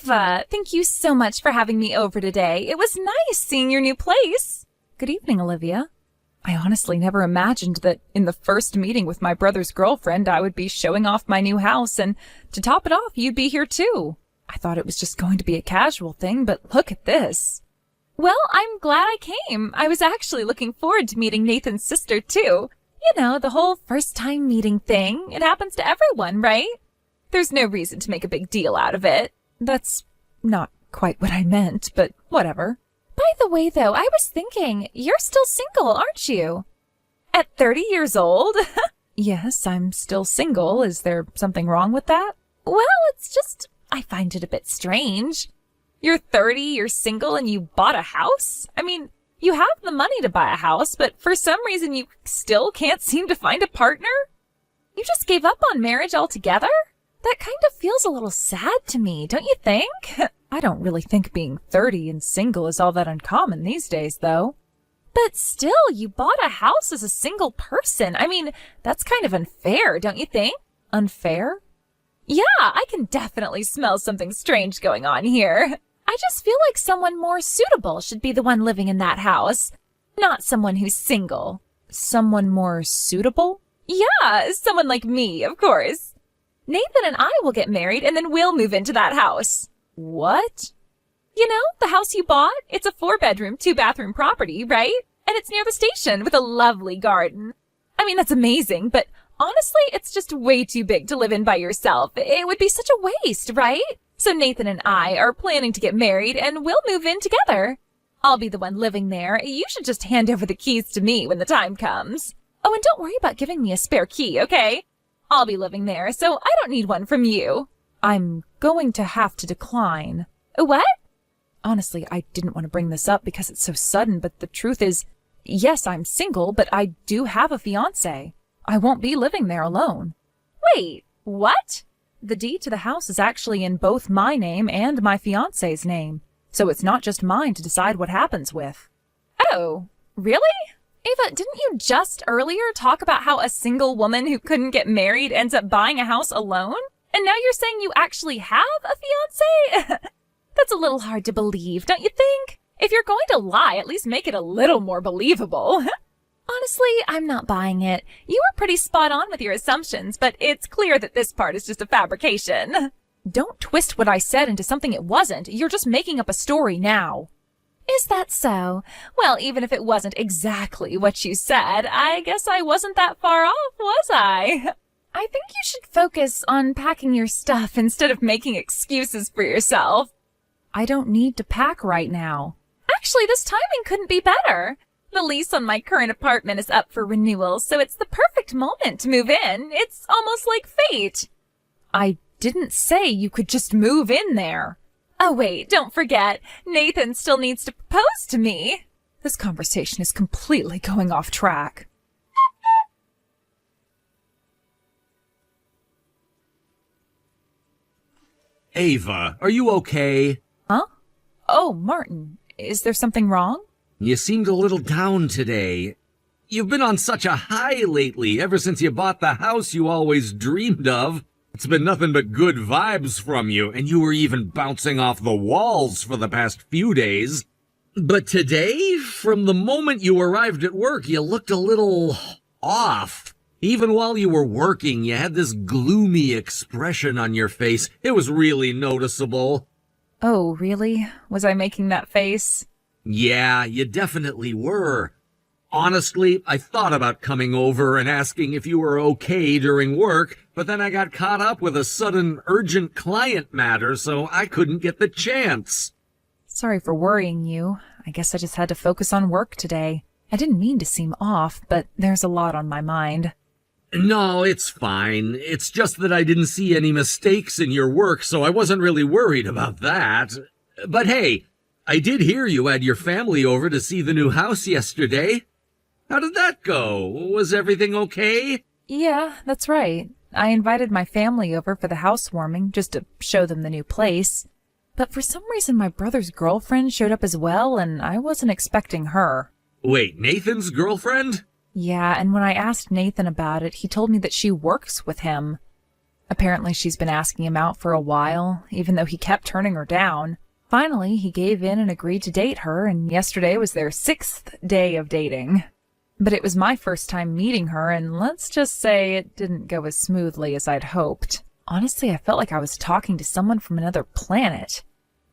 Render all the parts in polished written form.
Ava, thank you so much for having me over today. It was nice seeing your new place. Good evening, Olivia. I honestly never imagined that in the first meeting with my brother's girlfriend, I would be showing off my new house, and to top it off, you'd be here too. I thought it was just going to be a casual thing, but look at this. Well, I'm glad I came. I was actually looking forward to meeting Nathan's sister too. You know, the whole first-time meeting thing. It happens to everyone, right? There's no reason to make a big deal out of it. That's not quite what I meant, but whatever. By the way, though, I was thinking, you're still single, aren't you? At 30 years old? Yes, I'm still single. Is there something wrong with that? Well, it's just, I find it a bit strange. You're 30, you're single, and you bought a house? I mean, you have the money to buy a house, but for some reason you still can't seem to find a partner? You just gave up on marriage altogether? That kind of feels a little sad to me, don't you think? I don't really think being 30 and single is all that uncommon these days, though. But still, you bought a house as a single person. I mean, that's kind of unfair, don't you think? Unfair? Yeah, I can definitely smell something strange going on here. I just feel like someone more suitable should be the one living in that house, not someone who's single. Someone more suitable? Yeah, someone like me, of course. Nathan and I will get married and then we'll move into that house. What? You know, the house you bought? It's a 4-bedroom, 2-bathroom property, right? And it's near the station with a lovely garden. I mean, that's amazing, but honestly, it's just way too big to live in by yourself. It would be such a waste, right? So Nathan and I are planning to get married and we'll move in together. I'll be the one living there. You should just hand over the keys to me when the time comes. Oh, and don't worry about giving me a spare key, okay? I'll be living there, so I don't need one from you. I'm going to have to decline. What? Honestly, I didn't want to bring this up because it's so sudden, but the truth is, yes, I'm single, but I do have a fiancé. I won't be living there alone. Wait, what? The deed to the house is actually in both my name and my fiancé's name, so it's not just mine to decide what happens with. Oh, really? Ava, didn't you just earlier talk about how a single woman who couldn't get married ends up buying a house alone? And now you're saying you actually have a fiancé? That's a little hard to believe, don't you think? If you're going to lie, at least make it a little more believable. Honestly, I'm not buying it. You were pretty spot on with your assumptions, but it's clear that this part is just a fabrication. Don't twist what I said into something it wasn't. You're just making up a story now. Is that so? Well, even if it wasn't exactly what you said, I guess I wasn't that far off, was I? I think you should focus on packing your stuff instead of making excuses for yourself. I don't need to pack right now. Actually, this timing couldn't be better. The lease on my current apartment is up for renewal, so it's the perfect moment to move in. It's almost like fate. I didn't say you could just move in there. Oh, wait, don't forget. Nathan still needs to propose to me. This conversation is completely going off track. Ava, are you okay? Huh? Oh, Martin, is there something wrong? You seemed a little down today. You've been on such a high lately, ever since you bought the house you always dreamed of. It's been nothing but good vibes from you, and you were even bouncing off the walls for the past few days. But today, from the moment you arrived at work, you looked a little off. Even while you were working, you had this gloomy expression on your face. It was really noticeable. Oh, really? Was I making that face? Yeah, you definitely were. Honestly, I thought about coming over and asking if you were okay during work, but then I got caught up with a sudden urgent client matter, so I couldn't get the chance. Sorry for worrying you. I guess I just had to focus on work today. I didn't mean to seem off, but there's a lot on my mind. No, it's fine. It's just that I didn't see any mistakes in your work, so I wasn't really worried about that. But hey, I did hear you had your family over to see the new house yesterday. How did that go? Was everything okay? Yeah, that's right. I invited my family over for the housewarming just to show them the new place. But for some reason my brother's girlfriend showed up as well, and I wasn't expecting her. Wait, Nathan's girlfriend? Yeah, and when I asked Nathan about it, he told me that she works with him. Apparently she's been asking him out for a while, even though he kept turning her down. Finally, he gave in and agreed to date her, and yesterday was their 6th day of dating. But it was my first time meeting her, and let's just say it didn't go as smoothly as I'd hoped. Honestly, I felt like I was talking to someone from another planet.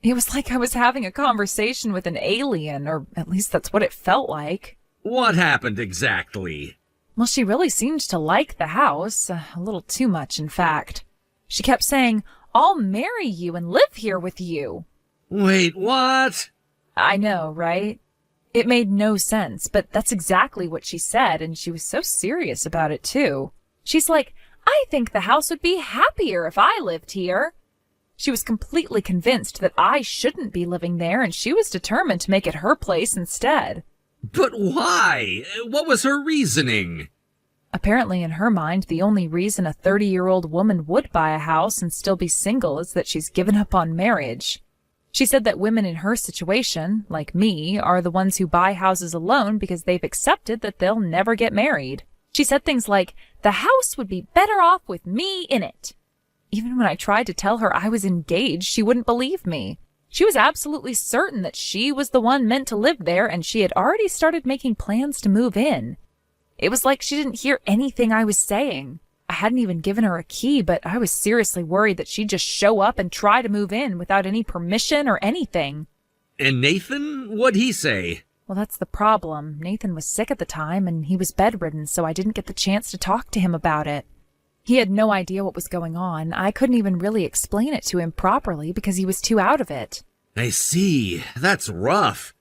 It was like I was having a conversation with an alien, or at least that's what it felt like. What happened exactly? Well, she really seemed to like the house, a little too much, in fact. She kept saying, "I'll marry you and live here with you." Wait, what? I know, right? It made no sense, but that's exactly what she said, and she was so serious about it, too. She's like, "I think the house would be happier if I lived here." She was completely convinced that I shouldn't be living there, and she was determined to make it her place instead. But why? What was her reasoning? Apparently, in her mind, the only reason a 30-year-old woman would buy a house and still be single is that she's given up on marriage. She said that women in her situation, like me, are the ones who buy houses alone because they've accepted that they'll never get married. She said things like, "The house would be better off with me in it." Even when I tried to tell her I was engaged, she wouldn't believe me. She was absolutely certain that she was the one meant to live there, and she had already started making plans to move in. It was like she didn't hear anything I was saying. I hadn't even given her a key, but I was seriously worried that she'd just show up and try to move in without any permission or anything. And Nathan? What'd he say? Well, that's the problem. Nathan was sick at the time, and he was bedridden, so I didn't get the chance to talk to him about it. He had no idea what was going on. I couldn't even really explain it to him properly because he was too out of it. I see. That's rough.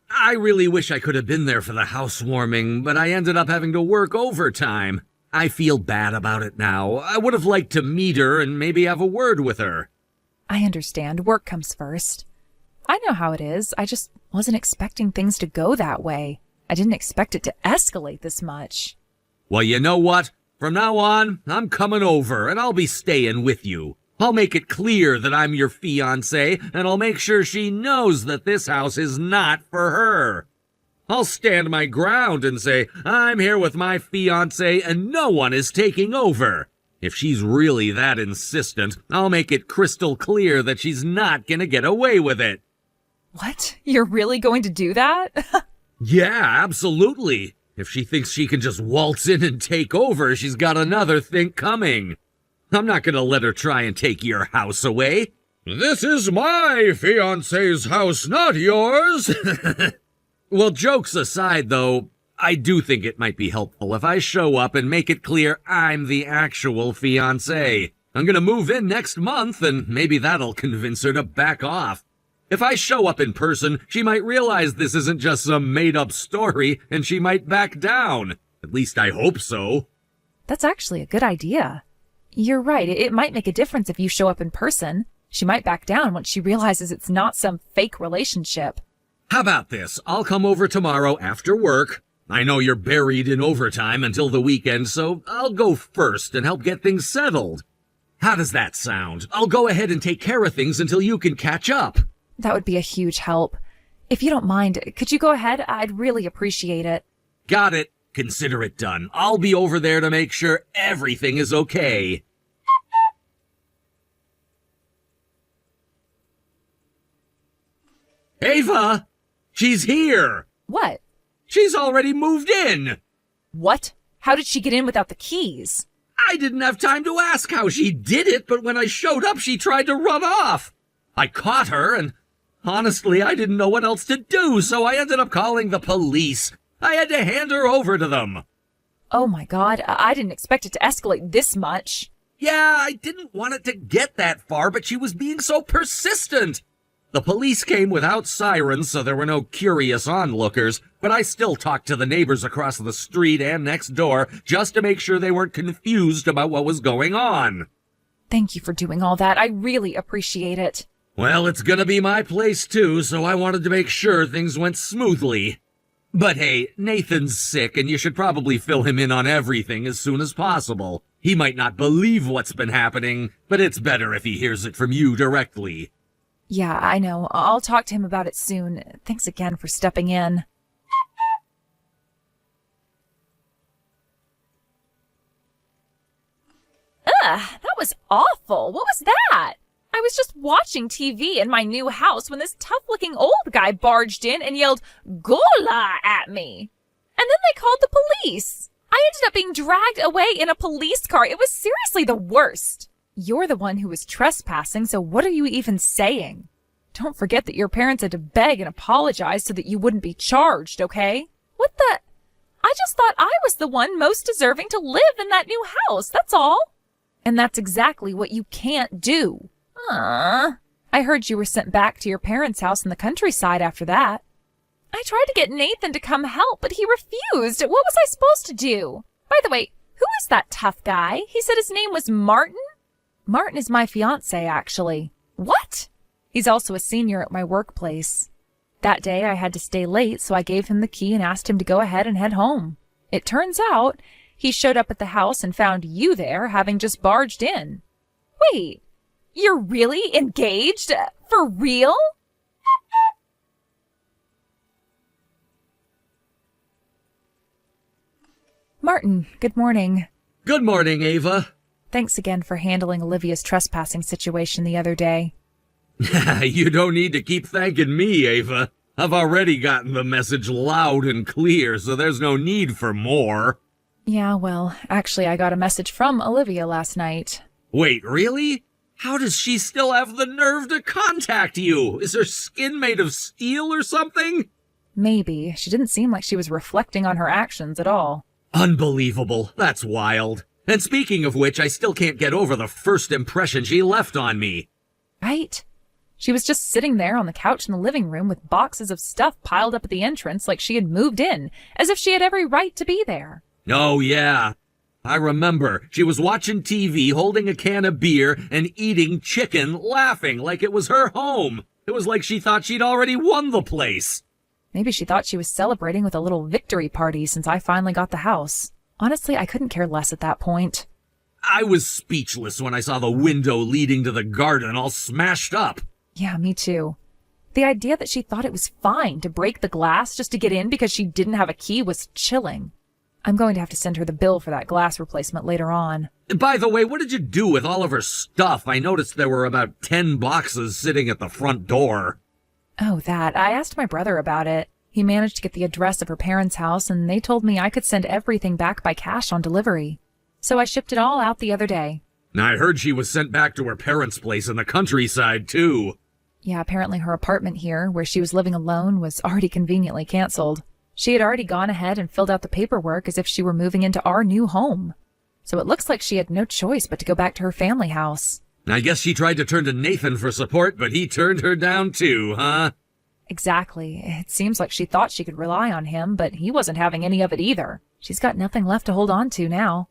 I really wish I could have been there for the housewarming, but I ended up having to work overtime. I feel bad about it now. I would have liked to meet her and maybe have a word with her. I understand. Work comes first. I know how it is. I just wasn't expecting things to go that way. I didn't expect it to escalate this much. Well, you know what? From now on, I'm coming over, and I'll be staying with you. I'll make it clear that I'm your fiancé, and I'll make sure she knows that this house is not for her. I'll stand my ground and say, I'm here with my fiancé, and no one is taking over. If she's really that insistent, I'll make it crystal clear that she's not gonna get away with it. What? You're really going to do that? Yeah, absolutely. If she thinks she can just waltz in and take over, she's got another thing coming. I'm not gonna let her try and take your house away. This is my fiancé's house, not yours. Well, jokes aside, though, I do think it might be helpful if I show up and make it clear I'm the actual fiancé. I'm gonna move in next month, and maybe that'll convince her to back off. If I show up in person, she might realize this isn't just some made-up story, and she might back down. At least I hope so. That's actually a good idea. You're right, it might make a difference if you show up in person. She might back down once she realizes it's not some fake relationship. How about this? I'll come over tomorrow after work. I know you're buried in overtime until the weekend, so I'll go first and help get things settled. How does that sound? I'll go ahead and take care of things until you can catch up. That would be a huge help. If you don't mind, could you go ahead? I'd really appreciate it. Got it. Consider it done. I'll be over there to make sure everything is okay. Ava! She's here! What? She's already moved in! What? How did she get in without the keys? I didn't have time to ask how she did it, but when I showed up, she tried to run off. I caught her, and honestly, I didn't know what else to do, so I ended up calling the police. I had to hand her over to them. Oh my God, I didn't expect it to escalate this much. Yeah, I didn't want it to get that far, but she was being so persistent. The police came without sirens, so there were no curious onlookers, but I still talked to the neighbors across the street and next door just to make sure they weren't confused about what was going on. Thank you for doing all that. I really appreciate it. Well, it's gonna be my place too, so I wanted to make sure things went smoothly. But hey, Nathan's sick, and you should probably fill him in on everything as soon as possible. He might not believe what's been happening, but it's better if he hears it from you directly. Yeah, I know. I'll talk to him about it soon. Thanks again for stepping in. That was awful. What was that? I was just watching TV in my new house when this tough-looking old guy barged in and yelled, "Gola!" at me. And then they called the police. I ended up being dragged away in a police car. It was seriously the worst. You're the one who was trespassing, so what are you even saying? Don't forget that your parents had to beg and apologize so that you wouldn't be charged, okay? What the? I just thought I was the one most deserving to live in that new house, that's all. And that's exactly what you can't do. I heard you were sent back to your parents' house in the countryside after that. I tried to get Nathan to come help, but he refused. What was I supposed to do? By the way, who is that tough guy? He said his name was Martin? Martin is my fiancé, actually. What? He's also a senior at my workplace. That day I had to stay late, so I gave him the key and asked him to go ahead and head home. It turns out he showed up at the house and found you there, having just barged in. Wait, you're really engaged? For real? Martin, good morning. Good morning, Ava. Thanks again for handling Olivia's trespassing situation the other day. You don't need to keep thanking me, Ava. I've already gotten the message loud and clear, so there's no need for more. Yeah, well, actually I got a message from Olivia last night. Wait, really? How does she still have the nerve to contact you? Is her skin made of steel or something? Maybe. She didn't seem like she was reflecting on her actions at all. Unbelievable. That's wild. And speaking of which, I still can't get over the first impression she left on me. Right? She was just sitting there on the couch in the living room with boxes of stuff piled up at the entrance like she had moved in, as if she had every right to be there. Oh, yeah. I remember. She was watching TV, holding a can of beer, and eating chicken, laughing like it was her home. It was like she thought she'd already won the place. Maybe she thought she was celebrating with a little victory party since I finally got the house. Honestly, I couldn't care less at that point. I was speechless when I saw the window leading to the garden all smashed up. Yeah, me too. The idea that she thought it was fine to break the glass just to get in because she didn't have a key was chilling. I'm going to have to send her the bill for that glass replacement later on. By the way, what did you do with all of her stuff? I noticed there were about 10 boxes sitting at the front door. Oh, that. I asked my brother about it. He managed to get the address of her parents' house, and they told me I could send everything back by cash on delivery. So I shipped it all out the other day. I heard she was sent back to her parents' place in the countryside, too. Yeah, apparently her apartment here, where she was living alone, was already conveniently canceled. She had already gone ahead and filled out the paperwork as if she were moving into our new home. So it looks like she had no choice but to go back to her family house. I guess she tried to turn to Nathan for support, but he turned her down too, huh? Exactly. It seems like she thought she could rely on him, but he wasn't having any of it either. She's got nothing left to hold on to now.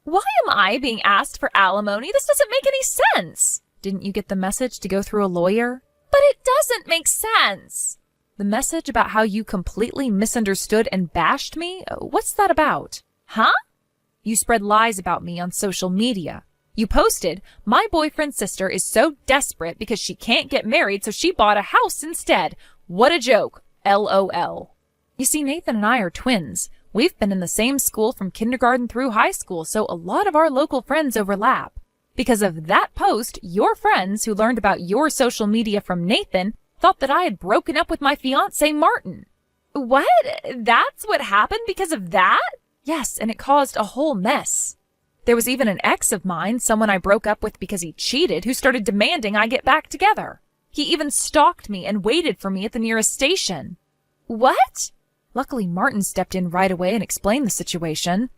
Why am I being asked for alimony? This doesn't make any sense. Didn't you get the message to go through a lawyer? But it doesn't make sense. The message about how you completely misunderstood and bashed me? What's that about? Huh? You spread lies about me on social media. You posted, "My boyfriend's sister is so desperate because she can't get married, so she bought a house instead. What a joke. LOL. You see, Nathan and I are twins. We've been in the same school from kindergarten through high school, so a lot of our local friends overlap. Because of that post, your friends who learned about your social media from Nathan thought that I had broken up with my fiancé, Martin." What? That's what happened because of that? Yes, and it caused a whole mess. There was even an ex of mine, someone I broke up with because he cheated, who started demanding I get back together. He even stalked me and waited for me at the nearest station. What? Luckily, Martin stepped in right away and explained the situation.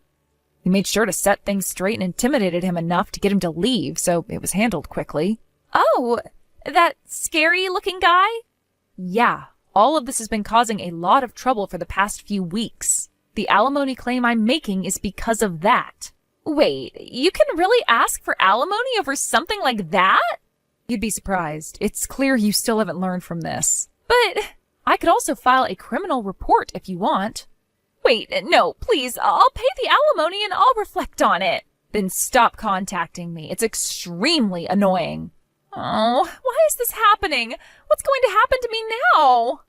He made sure to set things straight and intimidated him enough to get him to leave, so it was handled quickly. Oh, that scary-looking guy? Yeah, all of this has been causing a lot of trouble for the past few weeks. The alimony claim I'm making is because of that. Wait, you can really ask for alimony over something like that? You'd be surprised. It's clear you still haven't learned from this. But I could also file a criminal report if you want. Wait, no, please, I'll pay the alimony and I'll reflect on it. Then stop contacting me. It's extremely annoying. Oh, why is this happening? What's going to happen to me now?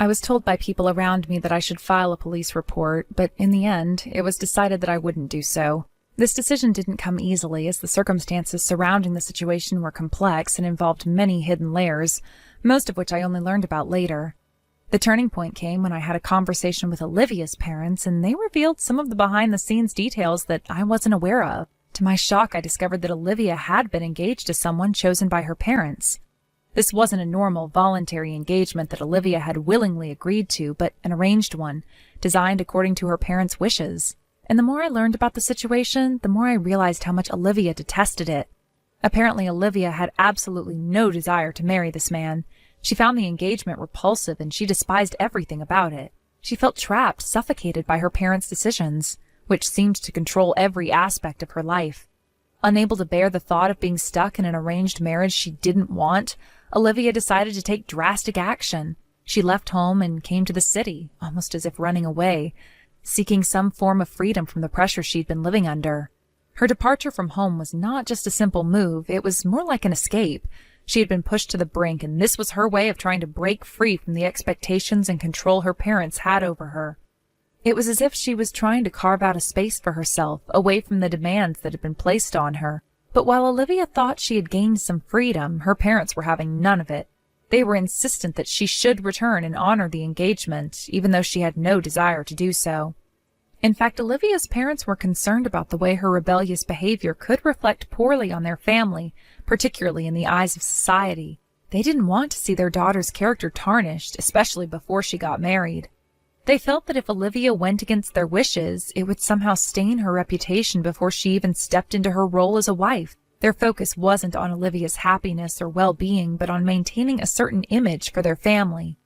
I was told by people around me that I should file a police report, but in the end, it was decided that I wouldn't do so. This decision didn't come easily, as the circumstances surrounding the situation were complex and involved many hidden layers, most of which I only learned about later. The turning point came when I had a conversation with Olivia's parents, and they revealed some of the behind-the-scenes details that I wasn't aware of. To my shock, I discovered that Olivia had been engaged to someone chosen by her parents. This wasn't a normal, voluntary engagement that Olivia had willingly agreed to, but an arranged one, designed according to her parents' wishes. And the more I learned about the situation, the more I realized how much Olivia detested it. Apparently, Olivia had absolutely no desire to marry this man. She found the engagement repulsive, and she despised everything about it. She felt trapped, suffocated by her parents' decisions, which seemed to control every aspect of her life. Unable to bear the thought of being stuck in an arranged marriage she didn't want, Olivia decided to take drastic action. She left home and came to the city, almost as if running away, seeking some form of freedom from the pressure she'd been living under. Her departure from home was not just a simple move, it was more like an escape. She had been pushed to the brink, and this was her way of trying to break free from the expectations and control her parents had over her. It was as if she was trying to carve out a space for herself, away from the demands that had been placed on her. But while Olivia thought she had gained some freedom, her parents were having none of it. They were insistent that she should return and honor the engagement, even though she had no desire to do so. In fact, Olivia's parents were concerned about the way her rebellious behavior could reflect poorly on their family, particularly in the eyes of society. They didn't want to see their daughter's character tarnished, especially before she got married. They felt that if Olivia went against their wishes, it would somehow stain her reputation before she even stepped into her role as a wife. Their focus wasn't on Olivia's happiness or well-being, but on maintaining a certain image for their family.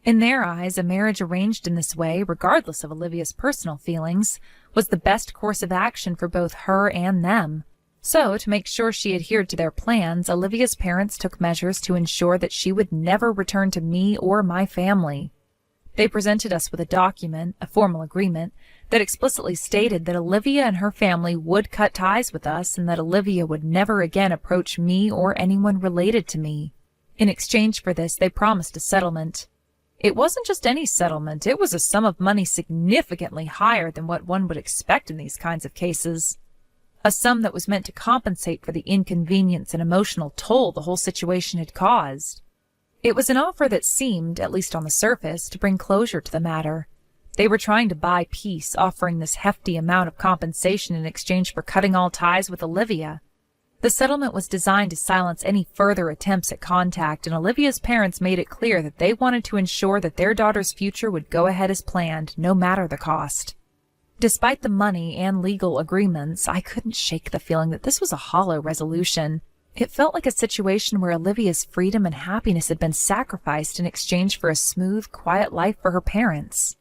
In their eyes, a marriage arranged in this way, regardless of Olivia's personal feelings, was the best course of action for both her and them. So, to make sure she adhered to their plans, Olivia's parents took measures to ensure that she would never return to me or my family. They presented us with a document, a formal agreement, that explicitly stated that Olivia and her family would cut ties with us and that Olivia would never again approach me or anyone related to me. In exchange for this, they promised a settlement. It wasn't just any settlement, it was a sum of money significantly higher than what one would expect in these kinds of cases. A sum that was meant to compensate for the inconvenience and emotional toll the whole situation had caused. It was an offer that seemed, at least on the surface, to bring closure to the matter. They were trying to buy peace, offering this hefty amount of compensation in exchange for cutting all ties with Olivia. The settlement was designed to silence any further attempts at contact, and Olivia's parents made it clear that they wanted to ensure that their daughter's future would go ahead as planned, no matter the cost. Despite the money and legal agreements, I couldn't shake the feeling that this was a hollow resolution. It felt like a situation where Olivia's freedom and happiness had been sacrificed in exchange for a smooth, quiet life for her parents.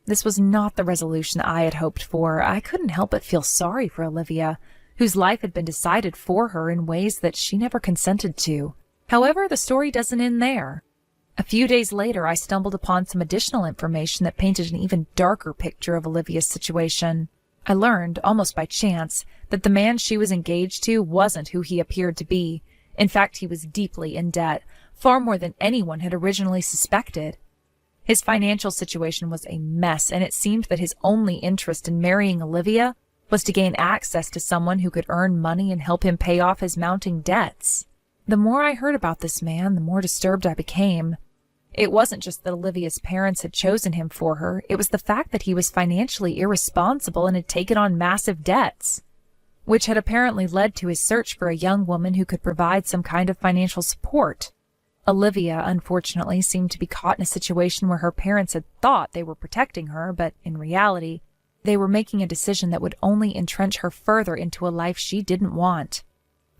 This was not the resolution I had hoped for. I couldn't help but feel sorry for Olivia, whose life had been decided for her in ways that she never consented to. However, the story doesn't end there. A few days later, I stumbled upon some additional information that painted an even darker picture of Olivia's situation. I learned, almost by chance, that the man she was engaged to wasn't who he appeared to be. In fact, he was deeply in debt, far more than anyone had originally suspected. His financial situation was a mess, and it seemed that his only interest in marrying Olivia was to gain access to someone who could earn money and help him pay off his mounting debts. The more I heard about this man, the more disturbed I became. It wasn't just that Olivia's parents had chosen him for her, it was the fact that he was financially irresponsible and had taken on massive debts, which had apparently led to his search for a young woman who could provide some kind of financial support. Olivia, unfortunately, seemed to be caught in a situation where her parents had thought they were protecting her, but in reality, they were making a decision that would only entrench her further into a life she didn't want.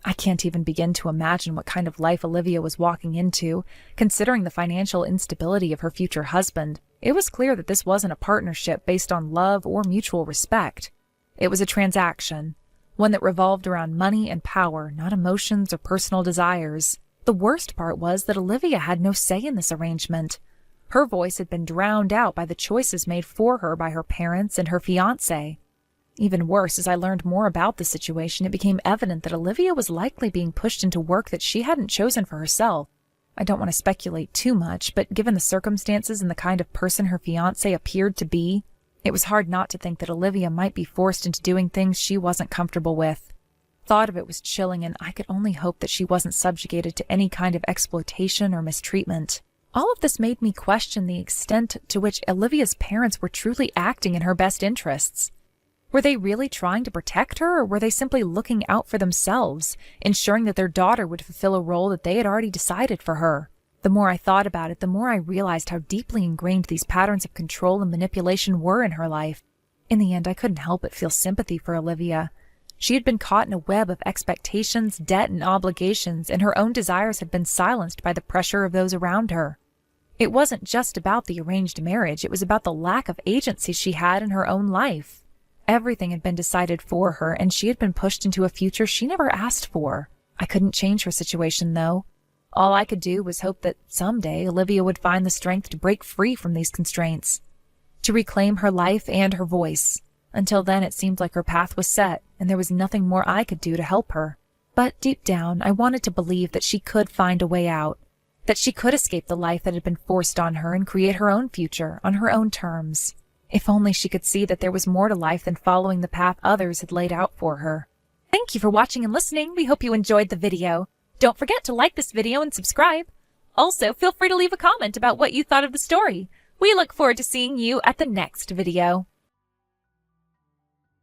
I can't even begin to imagine what kind of life Olivia was walking into, considering the financial instability of her future husband. It was clear that this wasn't a partnership based on love or mutual respect. It was a transaction, one that revolved around money and power, not emotions or personal desires. The worst part was that Olivia had no say in this arrangement. Her voice had been drowned out by the choices made for her by her parents and her fiancé. Even worse, as I learned more about the situation, it became evident that Olivia was likely being pushed into work that she hadn't chosen for herself. I don't want to speculate too much, but given the circumstances and the kind of person her fiancé appeared to be, it was hard not to think that Olivia might be forced into doing things she wasn't comfortable with. Thought of it was chilling, and I could only hope that she wasn't subjugated to any kind of exploitation or mistreatment. All of this made me question the extent to which Olivia's parents were truly acting in her best interests. Were they really trying to protect her, or were they simply looking out for themselves, ensuring that their daughter would fulfill a role that they had already decided for her? The more I thought about it, the more I realized how deeply ingrained these patterns of control and manipulation were in her life. In the end, I couldn't help but feel sympathy for Olivia. She had been caught in a web of expectations, debt, and obligations, and her own desires had been silenced by the pressure of those around her. It wasn't just about the arranged marriage, it was about the lack of agency she had in her own life. Everything had been decided for her, and she had been pushed into a future she never asked for. I couldn't change her situation, though. All I could do was hope that someday Olivia would find the strength to break free from these constraints, to reclaim her life and her voice. Until then, it seemed like her path was set, and there was nothing more I could do to help her. But deep down, I wanted to believe that she could find a way out, that she could escape the life that had been forced on her and create her own future on her own terms. If only she could see that there was more to life than following the path others had laid out for her. Thank you for watching and listening. We hope you enjoyed the video. Don't forget to like this video and subscribe. Also, feel free to leave a comment about what you thought of the story. We look forward to seeing you at the next video.